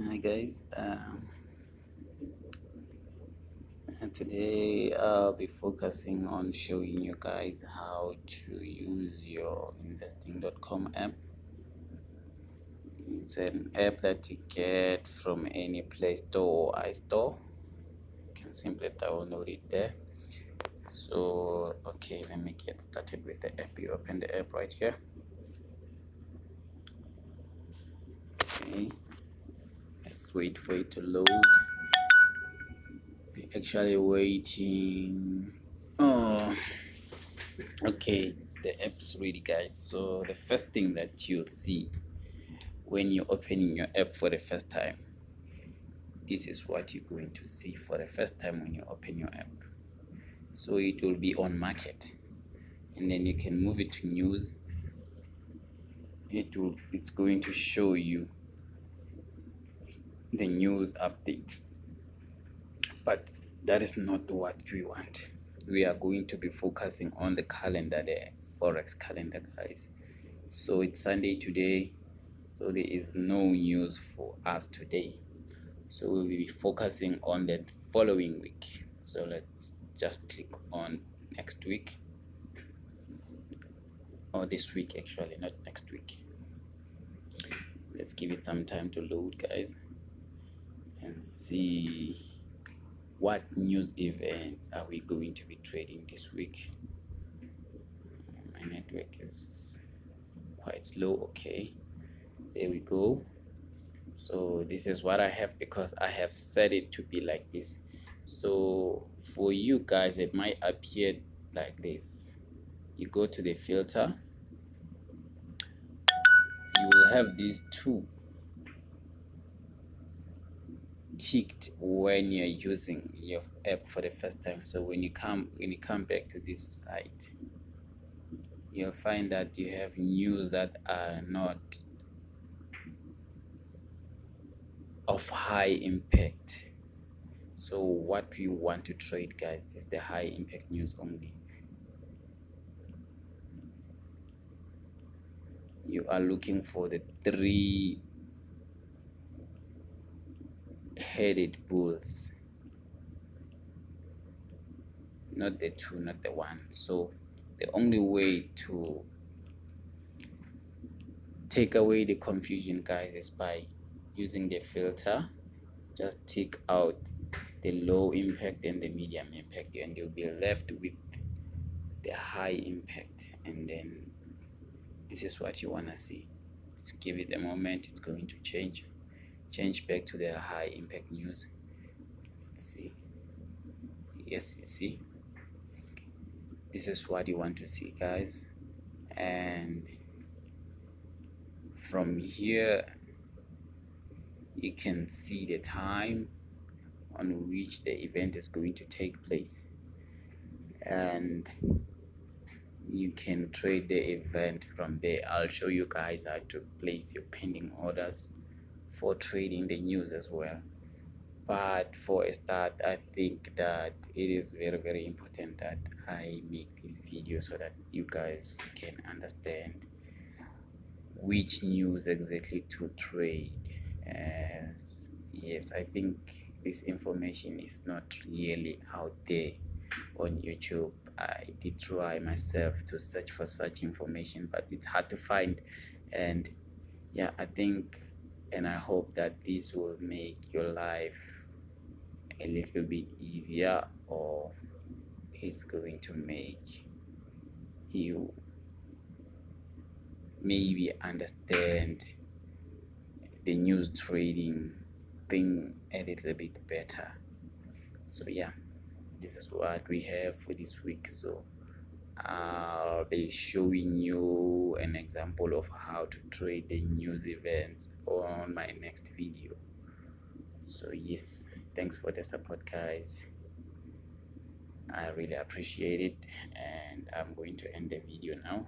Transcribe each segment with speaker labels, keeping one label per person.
Speaker 1: Hi guys, and today I'll be focusing on showing you guys how to use your investing.com app. It's an app that you get from any Play Store or iStore. You can simply download it there. So, okay, let me get started with the app. You open the app right here. Okay, let's wait for it to load. We're actually waiting. Oh, okay, the app's ready, guys. So the first thing that you'll see when you're opening your app for the first time, this is what you're going to see for the first time when you open your app. So it will be on market, and then you can move it to news. It's going to show you the news updates, but that is not what we want. We are going to be focusing on the calendar, the forex calendar, guys. So it's Sunday today, so there is no news for us today. So we'll be focusing on the following week. So let's just click on next week, or this week actually, not next week. Let's give it some time to load, guys, and see what news events are we going to be trading this week. My network is quite slow. Okay, there we go. So this is what I have because I have set it to be like this. So for you guys, it might appear like this. You go to the filter, you will have these two ticked when you're using your app for the first time. So when you come back to this site, you'll find that you have news that are not of high impact. So what we want to trade, guys, is the high impact news only. You are looking for the three headed bulls, not the two, not the one. So the only way to take away the confusion, guys, is by using the filter. Just tick out the low impact and the medium impact, and you'll be left with the high impact. And then this is what you want to see. Just give it a moment, it's going to change back to the high impact news. Let's see. Yes, you see, this is what you want to see, guys. And from here you can see the time on which the event is going to take place, and you can trade the event from there. I'll show you guys how to place your pending orders for trading the news as well. But for a start, I think that it is very important that I make this video so that you guys can understand which news exactly to trade. As yes, I think this information is not really out there on YouTube. I did try myself to search for such information, but it's hard to find. And yeah, I think and I hope that this will make your life a little bit easier, or it's going to make you maybe understand the news trading thing a little bit better. So yeah, this is what we have for this week. So I'll be showing you an example of how to trade the news events on my next video. So yes, thanks for the support, guys. I really appreciate it, and I'm going to end the video now.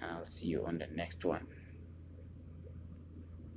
Speaker 1: I'll see you on the next one.